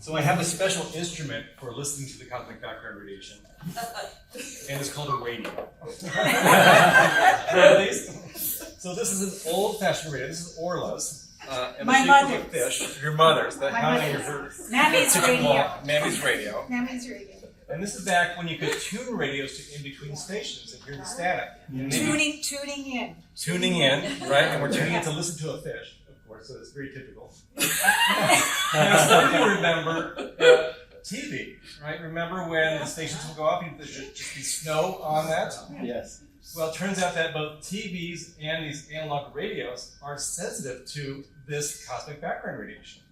So I have a special instrument for listening to the cosmic background radiation, and it's called a radio. So this is an old-fashioned radio. This is Orla's. And My the shape of a fish. Your mother's. The My her Mammy's radio. Mammy's radio. Mammy's radio. And this is back when you could tune radios to in-between stations and hear the static. Tuning in. Tuning in, right? And we're tuning in to listen to a fish, of course, so it's very typical. Now, some of you remember TV, right? Remember when the stations would go off and there should just be snow on that? Yes. Well, it turns out that both TVs and these analog radios are sensitive to this cosmic background radiation.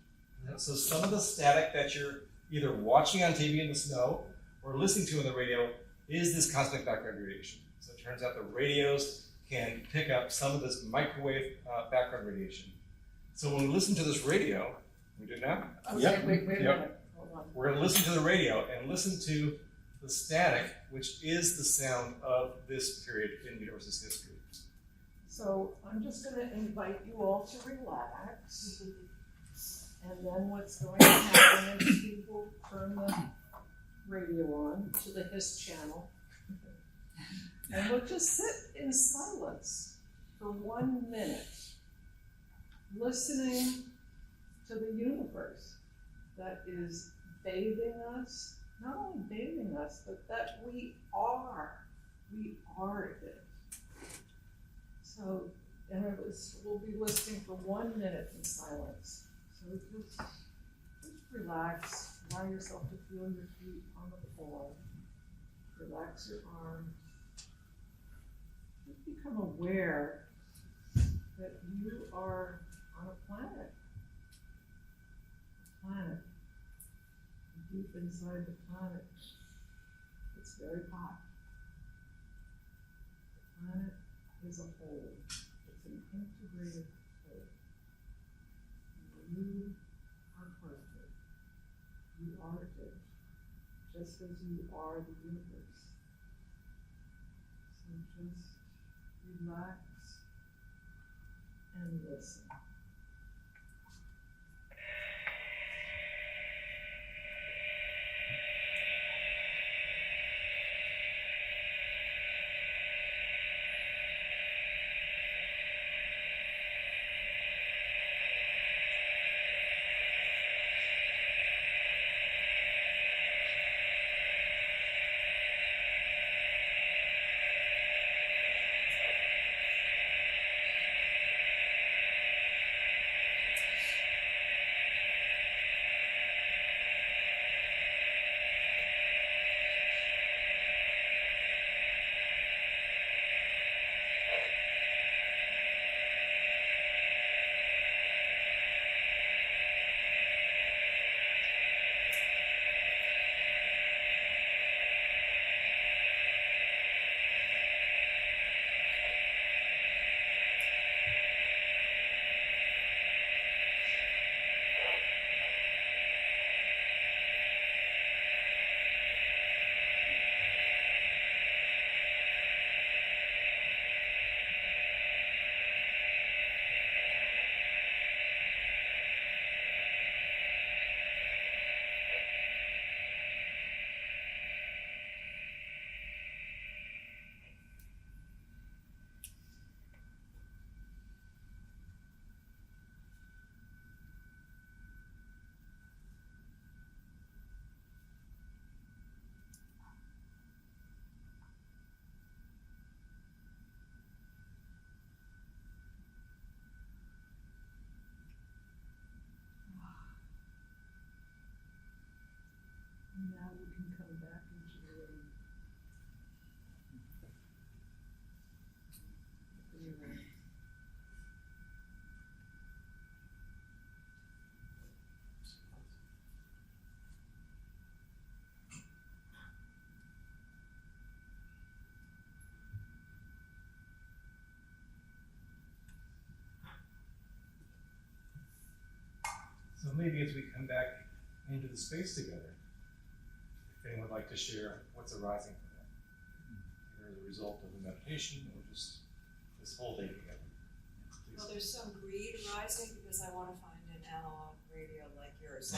So some of the static that you're either watching on TV in the snow or listening to on the radio is this cosmic background radiation. So it turns out the radios can pick up some of this microwave background radiation. So when we listen to this radio, we do now. Okay, Yep. wait a minute. Hold on. We're going to listen to the radio and listen to the static, which is the sound of this period in the universe's history. So I'm just going to invite you all to relax. And then what's going to happen is we will turn the radio on to the HIS channel. And we'll just sit in silence for 1 minute, listening to the universe that is bathing us, not only bathing us, but that we are it. So, and we'll be listening for 1 minute in silence. So just relax, allow yourself to feel your feet on the floor, relax your arms. Just become aware that you are on a planet. Deep inside the planet, it's very hot. The planet is a whole. It's an integrated whole. And you are part of it. You are it, just as you are the universe. So just relax and listen. Now you can come back into the room. So maybe as we come back into the space together, if anyone would like to share what's arising from that, either as a result of the meditation or just this whole day together. Please. Well, there's some greed rising because I want to find an analog radio like yours.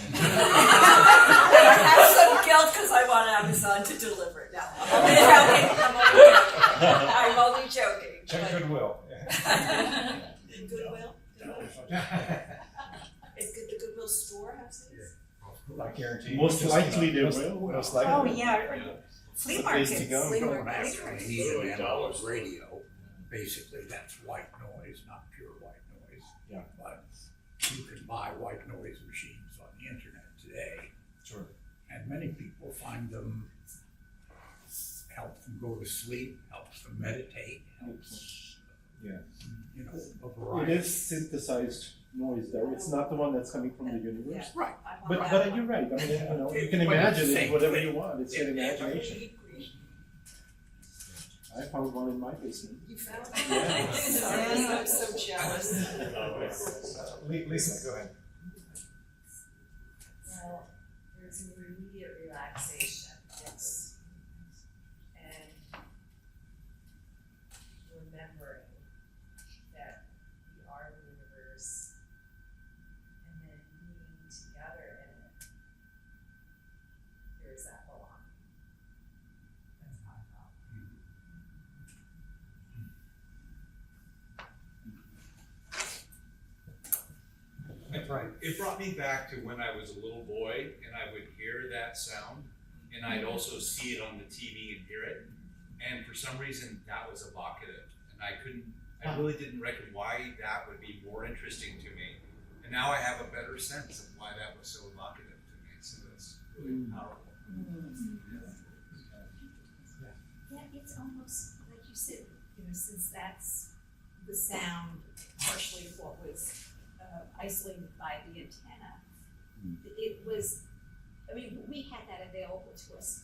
I guarantee. Most likely they Most- will. Most Oh, likely. yeah, flea It's a place to markets. go. flea You don't markets. actually need an analog radio. Basically, that's white noise, not pure white noise. Yeah. But you can buy white noise machines on the internet today, Sure. and many people find them help them go to sleep, helps them meditate, helps, Yeah. you know, a It variety. is synthesized noise though, it's not the one that's coming from the universe. Right. But you're right, I mean, you know, you can imagine it whatever you want, it's your imagination. I found one in my basement. You found Yeah. Sorry, I'm so jealous. Lisa, go ahead. Well, there's an immediate relaxation, it's, and remembering that we are the universe, and then being together in it, there's that belonging. That's how I felt. It brought me back to when I was a little boy and I would hear that sound and I'd also see it on the TV and hear it. And for some reason that was evocative and I really didn't reckon why that would be more interesting to me. And now I have a better sense of why that was so evocative to me. So that's really powerful. Yeah, it's almost like you said, you know, since that's the sound partially of what was isolated by the antenna. It was, I mean, we had that available to us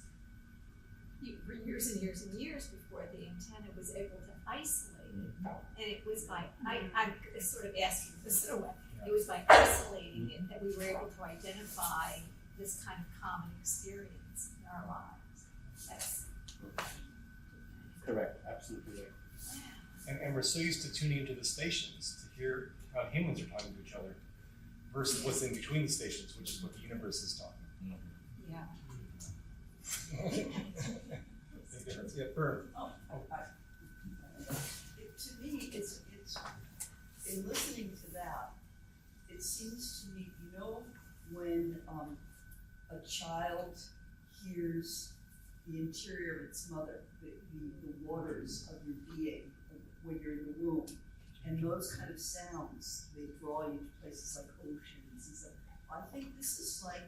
for years and years and years before the antenna was able to isolate it. And it was by, I'm sort of asking this in a way, it was by isolating it that we were able to identify this kind of common experience in our lives. That's Correct, absolutely right. And we're so used to tuning into the stations to hear how humans are talking to each other versus what's in between the stations, which is what the universe is talking. yeah. Big difference. Yeah, Bert. To me, it's, in listening to that, it seems to me, you know, when a child hears the interior of its mother, the waters of your being, when you're in the womb, and those kind of sounds, they draw you to places like oceans and stuff. I think this is like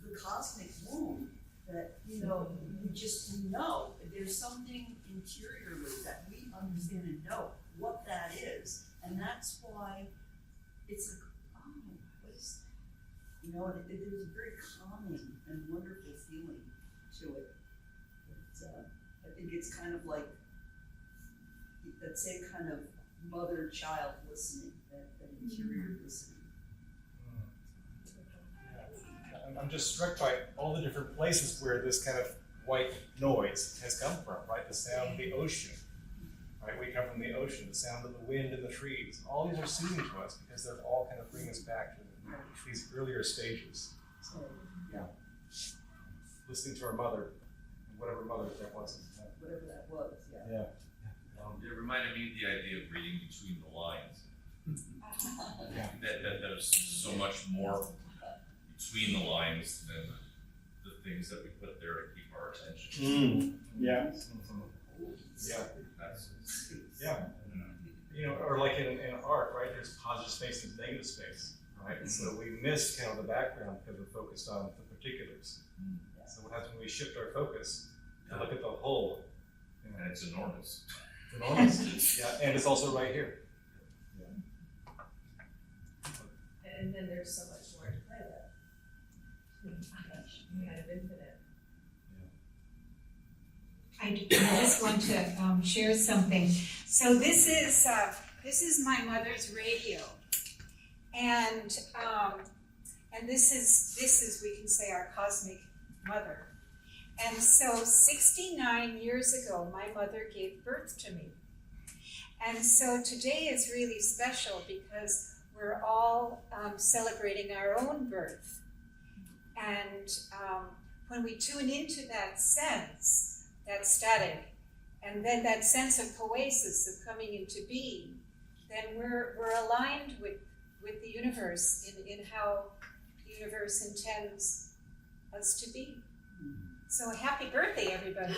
the cosmic womb that, you know, we know. There's something interiorly that we understand and know what that is. And that's why it's like, oh, what is that? You know, and there's a very calming and wonderful feeling to it. I think it's kind of like that same kind of mother-child listening, that interior listening. I'm just struck by all the different places where this kind of white noise has come from, right? The sound of the ocean, right? We come from the ocean, the sound of the wind in the trees. All these are soothing to us because they're all kind of bring us back to these earlier stages. So, yeah. Listening to our mother, whatever mother that was. Whatever that was, yeah. Yeah. It reminded me of the idea of reading between the lines. Yeah. That there's so much more between the lines than the things that we put there to keep our attention. Yeah. Yeah. That's, Yeah. You know, or like in art, right? There's positive space and negative space, right? And so we miss kind of the background because we're focused on the particulars. So what happens when we shift our focus to look at the whole? You know, and it's enormous. it's enormous. Yeah, and it's also right here. And then there's so much more to play with. Kind of infinite. I just want to share something. So this is my mother's radio, and this is we can say our cosmic mother. And so 69 years ago, my mother gave birth to me, and so today is really special because we're all celebrating our own birth, and when we tune into that sense, that static, and then that sense of poesis of coming into being, then we're aligned with the universe in how the universe intends us to be. So happy birthday, everybody.